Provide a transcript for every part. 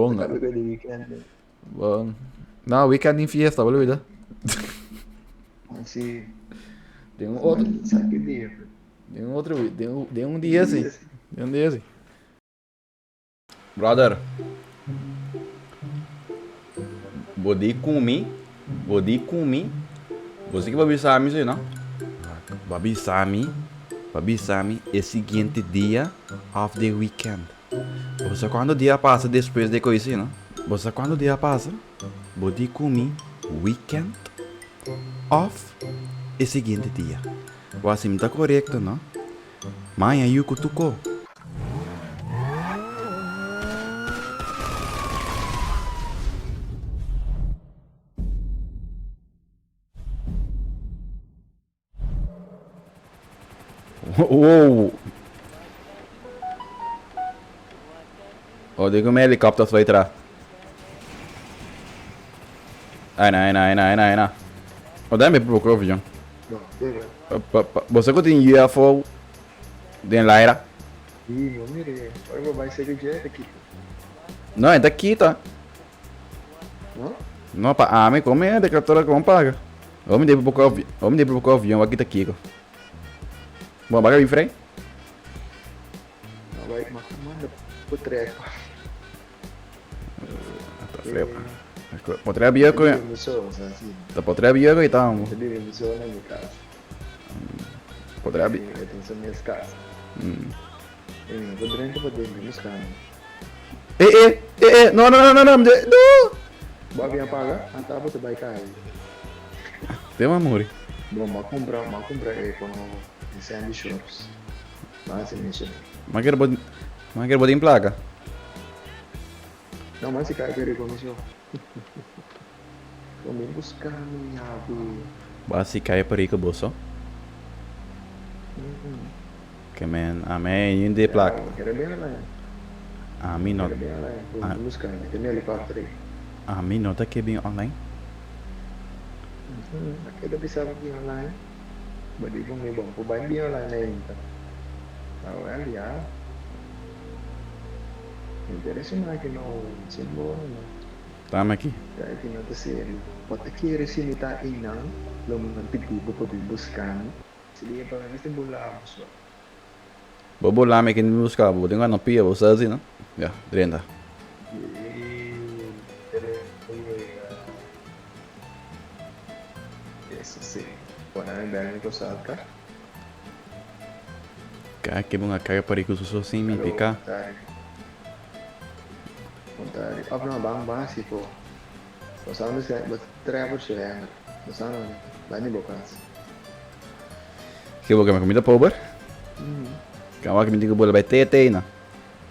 Bom, Sabi ko di weekend eh. bom. Não, weekend em fiesta, boludo. Kasi, Tem um outro, sabe que dia? tem um outro, tem um dia assim. Yes. Tem um dia assim. Brother, bodi kumi. Você que vai avisar isso aí, não? Vai avisar é seguinte dia of the weekend. Você quando o dia passa depois de coisa, não? Você quando o dia passa, bodi kumi weekend off é seguinte dia. O assim tá correto, não? Mãe, aí o cutucou. Uou! Oh, digo may helicopter vai entrar. Ai, na. Oh, dai me provocou, viu? No, diba? Você que tem UFO din Lyra? Di, umiri. Or mo ba sa kaya aqui? Não, é daqui, tá? No? Não, pa ame, como é a declaratória que vamos pagar? Homem deve provocar o avião aqui, tá aqui. Bom, baga frente. No, wait, makamanda. Putre ako. Tá frio. Potrei abrir com. Hindi mo so, sa asin. Tá, potrei abrir com então. Hindi mo so na yung casa. Potrei abrir. Ito sa minhas casa. Podrendo pa din yung muskan. Não, não. Bago yung paga, ang tapos sabay kayo. Tem um amor. Bom, makumbra eh kung Sandy Shores. Mas siya. Mas quero botar em placa. Não, mas se cai peri komisyon. Kung buscar niya ako. Basi kaya pa rin ko boso. Que man, amém, yun di placa. Kaya bem lá. Ami no, Kaya bem lá. Kung buscar niya, kaya helicopter eh. ami no tá que bem online. Kaya bisa ko yung online. Badi kung may bang pabay yung online na yun. Tahu ali ya. Interesse mo akin o simbolo no. Tama aqui. Kaya kinatasirin. Patakiri sinita inang lumang tipibo pa bibuskan. Sili pa nga simbolo ako so. Bobo lá me que me buscar, bobo tenho uma pia, você assim, não? Já, 30. Eso sí. Bueno, vean ko sa ka. Kaya que mga kaya pa rin ko suso sim me picar. Kontari. Up na bang basi ko. Pasando sa travel siya. Pasando ni. Bani bukas. Que boca me comida pobre? Kawa que me diga bola vai ter na.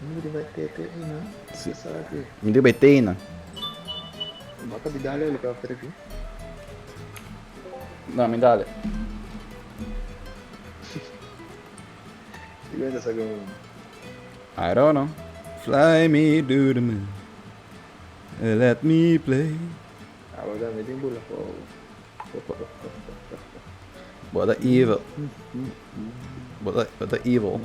Hindi ba tete na? Si. Sa akin. Me diga vai ter na. Baka bidala helicopter ko. Não, me dá. Sige sa sagong. I don't know. Fly me to the moon. Let me play. Ako da may din bula ko. Bota evil. Bota evil.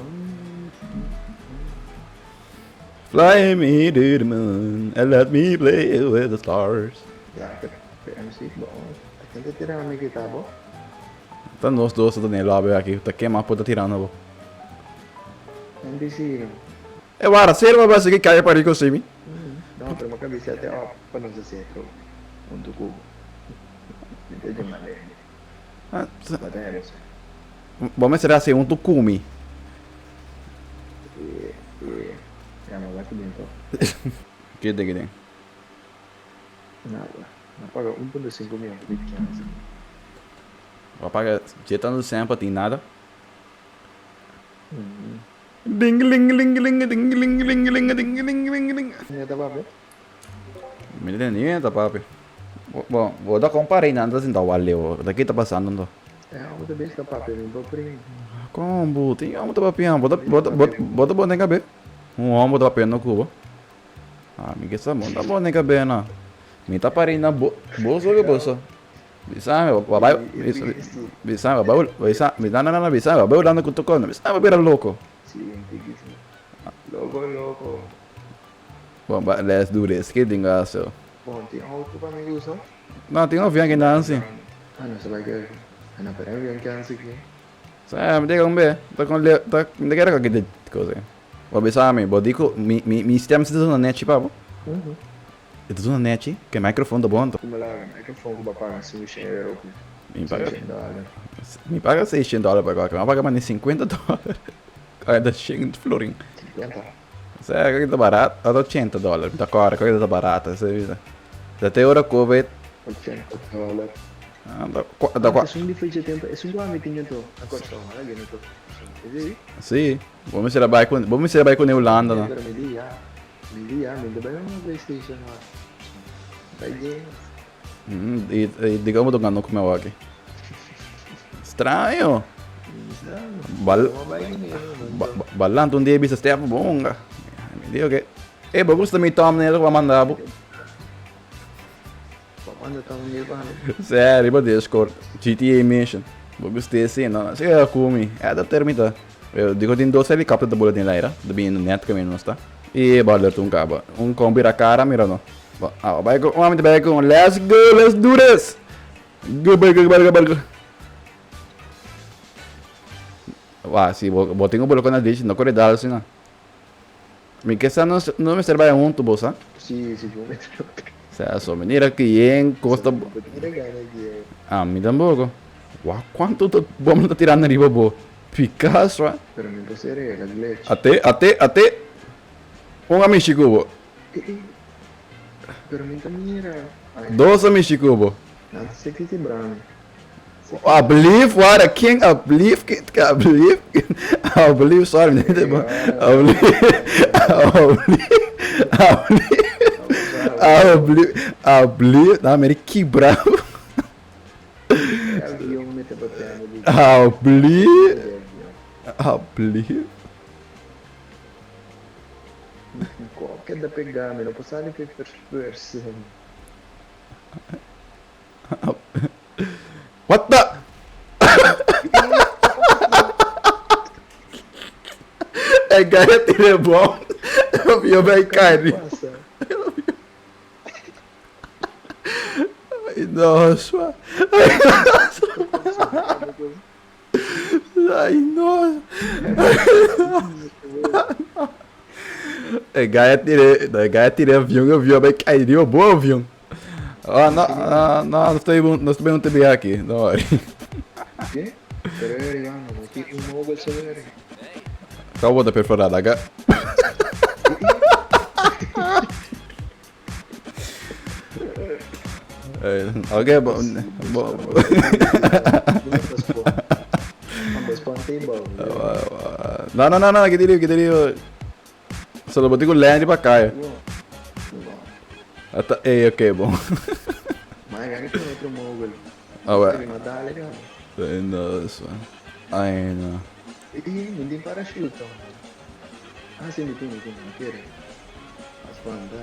Fly me to the moon and let me play with the stars. Ya, MC ba? Akin tira kami kita po. Tá nós dois do lobby aqui, tá queimando por tá tirando. NBC. Eu era sério, mas que cai para ir com você. Não, pero makabisa ate ako pa nung sa seto. Untuk ko. Dito di mali. Batero sa. Vamos ser assim, um tucumi. Kaya mawala ko dito. Que tem? Nada. Napaga 1.5 milhões de bitcoins. Vou pagar, já tá no sample, tem nada. Ding ling ling ling ding ling ling ling ding ling ling ling. Ano ba ba? Me entendeu, papi? Bom, vou dar comparei nada assim, tá valeu. Daqui tá passando, não. Ako the best ka pa, pero iba pa rin. Como? Tem algo tá papiando, bota bom nem caber. Homem tá papiando no cubo. Ah, me que essa mão tá bom nem caber, não. Me tá parei na bolsa ou que bolsa? Bisa, babai, bisa, babai, bisa, não, bisa, babai ulando com tocando, bisa, babai era louco. Si yung tigis mo. Loko. Bom, but let's do this. Que dinga so. Bom, tem auto para me usar? Não, tem um avião aqui na assim. Ah, não, sabay ka. Ano pa rin yung cancel ko? Sa, hindi ka umbe. Hindi ka gagawin ko sa. Wabi sa amin, bo di ko, mi sistema sa na net pa bo. Ito na net, que microfone da bom. Kumalaga, microphone ko ba para sa euro ko? Me paga $600 para qualquer, me paga mais $50. Ainda chega de florim. 50. Sério, que tá barato? $80. Da cora, coisa tá barata, você viu? Até hora COVID. $80. Da Hindi pa siya tempo. Esung gamitin niyo to. Ako sa mga ganito. Sì, vamos se vai com Holanda, no? Pero hindi ba yung PlayStation ha? Digamos do ganho como é aqui. Estranho. Balando um dia bisa setiap bom. Dia oke. Bagus também thumbnail ko mandar. Ano thumbnail pa? Sério, iba Discord. GTA Mission. Bagus desse, não. Sige kumi. Ada termita. Eu digo tem 2 helicópteros da bola din lá, da no net kami não está. E baler tung kaba. Combi a cara, mira no. Vai com, vai com. Let's go, let's do this. Go. Wah, si boting ko bolok na dish, no corre dal sina. Mi que essa não me serve um tubo, sa? Si Jumet. Sa so menira que yen costa. Me dá um pouco. Wah, quanto vamos tá tirando ali, bobo? Picasso, Pero mi posere, la glitch. Até. Amici cubo. Pero mi mira. 2 amici cubo. Nada secret brown. I believe what a king. I believe. Sorry, I believe. Na Amerika bravo. I believe. Qualquer da pegar, não posso nem ver first person. What the? Gaya tira bom. Eu vai cair. Ai, nossa. Ai, nossa. Gaya tira avião, eu vi, vai cair, o bom avião. Não estou bem no TBA aqui, não worry. ¿Qué? Pero Ariano, aquí un mobile se ve. Acabou da perforada, H. Ok, bom. Não, que diria. Só botei com o land pra cá. Ok, bom. Mas ganito outro mobile. Ué. Madali ka. Nossa. Ai, não. Hindi parachute. Hindi. Kira. Mas panda.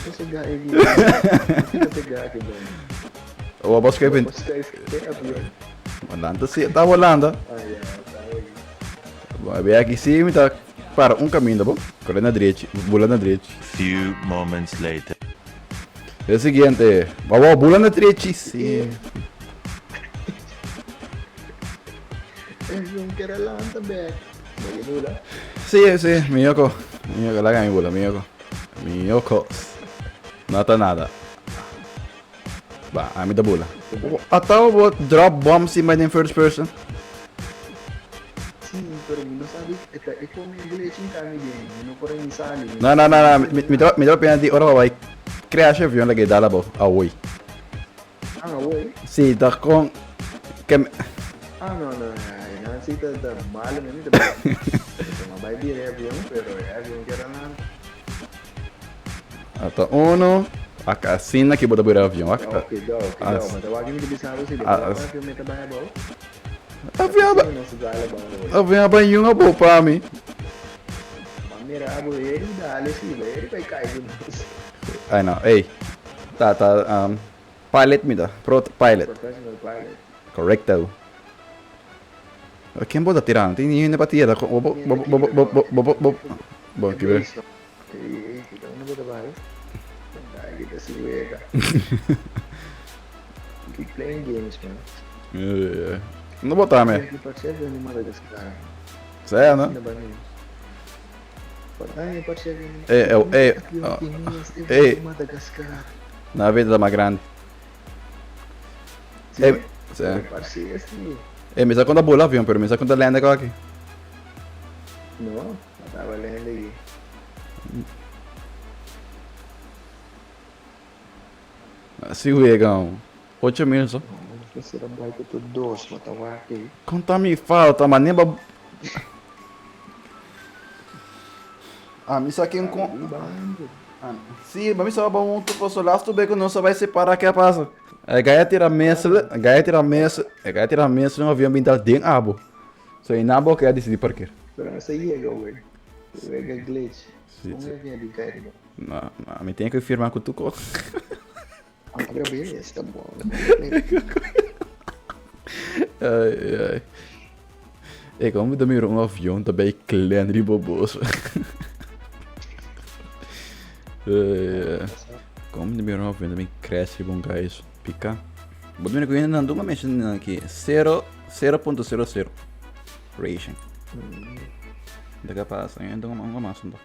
Kasi gaigi. Kasi gaigi ba? O boss kay Ben. Holanda sim, tá Holanda. Vai ver aqui sim, tá para caminho, tá bom? Corre na direita, bula na direita. Few moments later. É o seguinte, vamos bula na direita, sim. Yung kira lang tabek. Bula. Sí, Miyoko, la mi bula, Miyoko. Nada. Ba, ami da bula. Atau buat drop bomb si man in first person. Sim, pero não sabe, ikaw may glitching kami din. Ano ko rin isali. No, me drop yan di ora vai. Crash avião lagi dala bo, away. Away? Sí, da con no. Nancy da malo na nito. Mabay din avião, pero avião kira lang. Ato uno. Assina que bota o avião. Okay, matawagin mo bisa ko sila. Avião may tabaya ba? Avião ba yung abo para mim? Mamira abo ele dale sila. Ele vai cair. Ai não, ei. Tá, pilot me da. Pro pilot. Professional pilot. Correcto. Quem pode tirar? Tem ninguém para tirar. Bom, que ver. Kita ano ba diba? Kita si Wega. Keep playing games, man. Não botar, man. 20% ni Madagascar. Sério, né? Ano ba niyo? Patay, parcial ni Madagascar. Na vida da mais grande. Sério. Parcial assim. Me sa conta bola avião, pero me sa conta lenda aqui. No, estaba leyendo aquí. Assim, Wegão. 8 mil só. Kasi rambay ko to dos, matawaki. Conta me falta, mas nem ba... me saquei com... Sim, mas me só bom tu fosse lá, tu bem que não só vai separar que passa. Gaya tira mesa no avião bindal ding abo. So inabo kaya decidir por quê? Pero nasa iya güey. Wega glitch. Sí, Kung sí. may di kayo. Não, me tem que firmar com tu co. Ang grabe yun, está bom. Ai. Como me mirou um avião também clã de bobos. Como me mirou um avião também cresce bom guys. Pica. Vou me reconhecer não uma mention aqui 0.00 rating. Daga passa, ainda uma massa não.